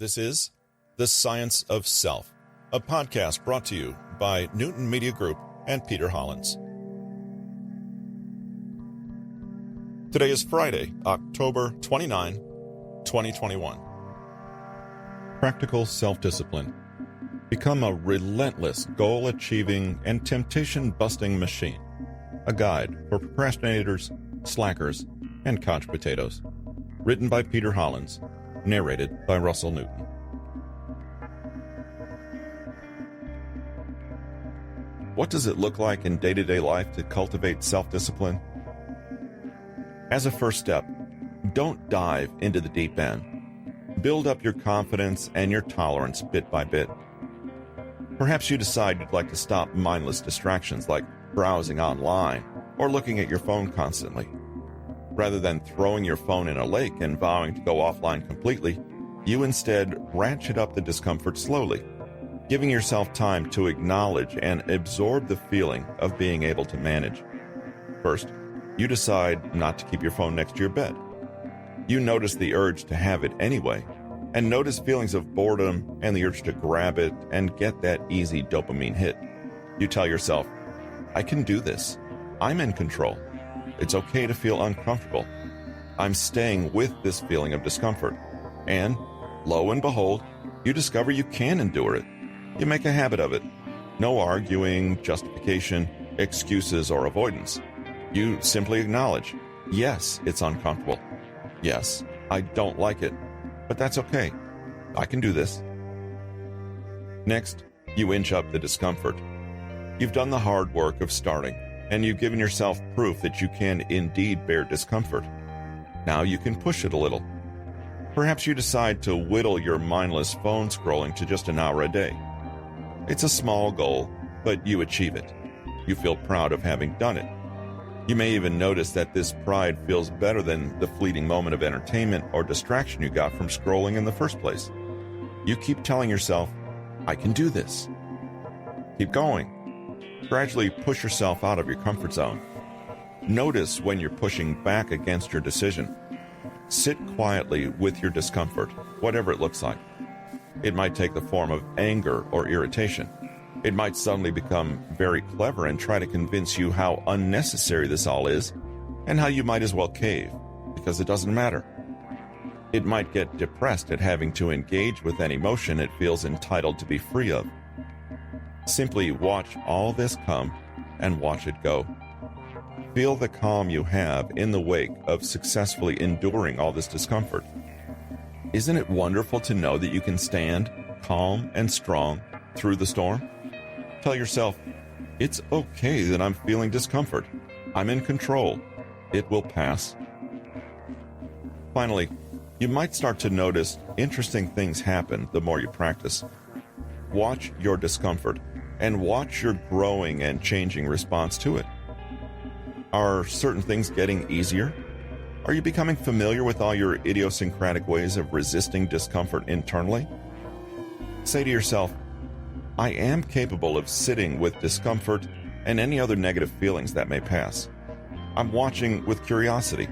This is The Science of Self, a podcast brought to you by Newton Media Group and Peter Hollins. Today is Friday, October 29, 2021. Practical self-discipline. Become a relentless, goal-achieving, and temptation-busting machine. A guide for procrastinators, slackers, and couch potatoes. Written by Peter Hollins. Narrated by Russell Newton. What does it look like in day-to-day life to cultivate self-discipline? As a first step, don't dive into the deep end. Build up your confidence and your tolerance bit by bit. Perhaps you decide you'd like to stop mindless distractions like browsing online or looking at your phone constantly. Rather than throwing your phone in a lake and vowing to go offline completely, you instead ratchet up the discomfort slowly, giving yourself time to acknowledge and absorb the feeling of being able to manage. First, you decide not to keep your phone next to your bed. You notice the urge to have it anyway, and notice feelings of boredom and the urge to grab it and get that easy dopamine hit. You tell yourself, I can do this. I'm in control. It's okay to feel uncomfortable. I'm staying with this feeling of discomfort. And, lo and behold, you discover you can endure it. You make a habit of it. No arguing, justification, excuses, or avoidance. You simply acknowledge, yes, it's uncomfortable. Yes, I don't like it. But that's okay. I can do this. Next, you inch up the discomfort. You've done the hard work of starting, and you've given yourself proof that you can indeed bear discomfort. Now you can push it a little. Perhaps you decide to whittle your mindless phone scrolling to just an hour a day. It's a small goal, but you achieve it. You feel proud of having done it. You may even notice that this pride feels better than the fleeting moment of entertainment or distraction you got from scrolling in the first place. You keep telling yourself, I can do this. Keep going. Gradually push yourself out of your comfort zone. Notice when you're pushing back against your decision. Sit quietly with your discomfort, whatever it looks like. It might take the form of anger or irritation. It might suddenly become very clever and try to convince you how unnecessary this all is and how you might as well cave, because it doesn't matter. It might get depressed at having to engage with an emotion it feels entitled to be free of. Simply watch all this come and watch it go. Feel the calm you have in the wake of successfully enduring all this discomfort. Isn't it wonderful to know that you can stand calm and strong through the storm? Tell yourself, it's okay that I'm feeling discomfort. I'm in control. It will pass. Finally, you might start to notice interesting things happen the more you practice. Watch your discomfort and watch your growing and changing response to it. Are certain things getting easier? Are you becoming familiar with all your idiosyncratic ways of resisting discomfort internally? Say to yourself, I am capable of sitting with discomfort and any other negative feelings that may pass. I'm watching with curiosity.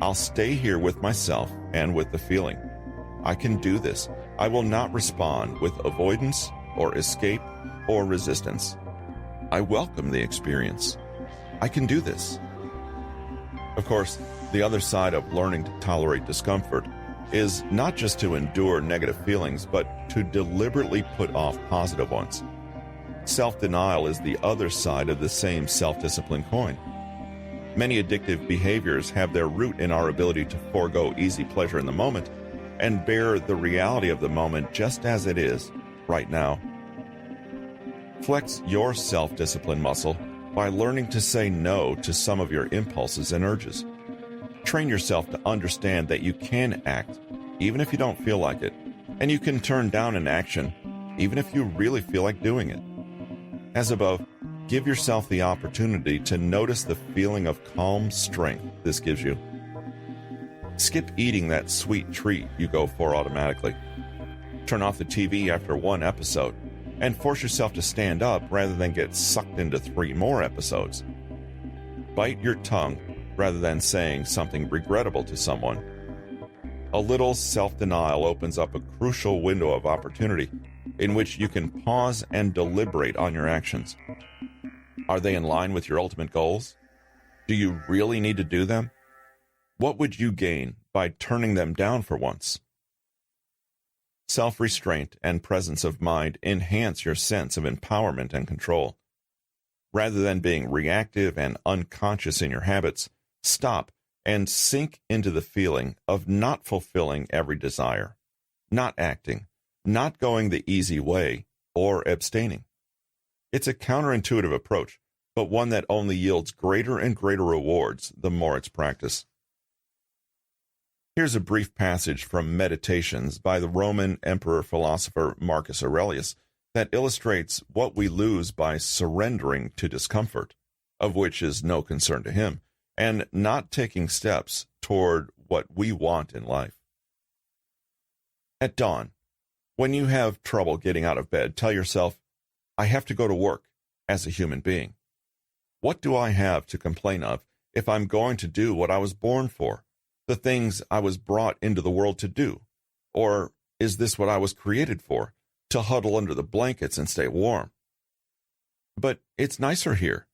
I'll stay here with myself and with the feeling. I can do this. I will not respond with avoidance or escape or resistance. I welcome the experience. I can do this. Of course, the other side of learning to tolerate discomfort is not just to endure negative feelings, but to deliberately put off positive ones. Self-denial is the other side of the same self-discipline coin. Many addictive behaviors have their root in our ability to forego easy pleasure in the moment and bear the reality of the moment just as it is, right now. Flex your self-discipline muscle by learning to say no to some of your impulses and urges. Train yourself to understand that you can act, even if you don't feel like it, and you can turn down an action, even if you really feel like doing it. As above, give yourself the opportunity to notice the feeling of calm strength this gives you. Skip eating that sweet treat you go for automatically. Turn off the TV after one episode, and force yourself to stand up rather than get sucked into 3 more episodes. Bite your tongue rather than saying something regrettable to someone. A little self-denial opens up a crucial window of opportunity in which you can pause and deliberate on your actions. Are they in line with your ultimate goals? Do you really need to do them? What would you gain by turning them down for once? Self-restraint and presence of mind enhance your sense of empowerment and control. Rather than being reactive and unconscious in your habits, stop and sink into the feeling of not fulfilling every desire, not acting, not going the easy way, or abstaining. It's a counterintuitive approach, but one that only yields greater and greater rewards the more it's practiced. Here's a brief passage from Meditations by the Roman emperor-philosopher Marcus Aurelius that illustrates what we lose by surrendering to discomfort, of which is no concern to him, and not taking steps toward what we want in life. At dawn, when you have trouble getting out of bed, tell yourself, I have to go to work as a human being. What do I have to complain of if I'm going to do what I was born for, the things I was brought into the world to do? Or is this what I was created for, to huddle under the blankets and stay warm? But it's nicer here.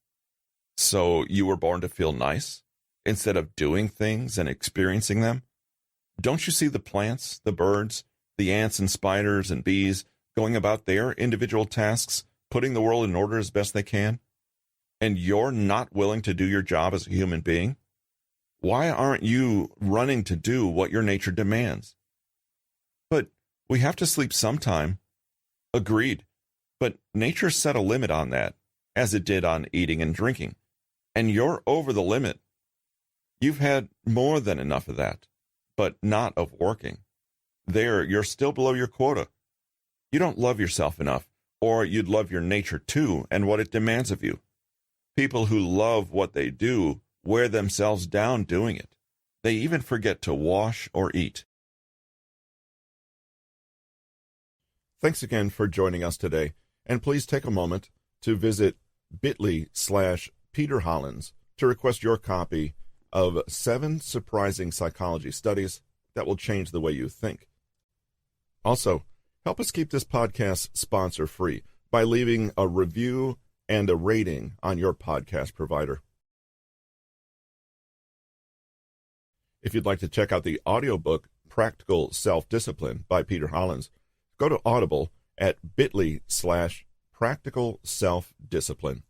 So you were born to feel nice, instead of doing things and experiencing them? Don't you see the plants, the birds, the ants and spiders and bees going about their individual tasks, putting the world in order as best they can? And you're not willing to do your job as a human being? Why aren't you running to do what your nature demands? But we have to sleep sometime. Agreed. But nature set a limit on that, as it did on eating and drinking. And you're over the limit. You've had more than enough of that, but not of working. There, you're still below your quota. You don't love yourself enough, or you'd love your nature too and what it demands of you. People who love what they do wear themselves down doing it. They even forget to wash or eat. Thanks again for joining us today, and please take a moment to visit bit.ly/Peter Hollins to request your copy of 7 Surprising Psychology Studies that will change the way you think. Also, help us keep this podcast sponsor-free by leaving a review and a rating on your podcast provider. If you'd like to check out the audiobook Practical Self-Discipline by Peter Hollins, go to Audible at bit.ly/Practical Self-Discipline.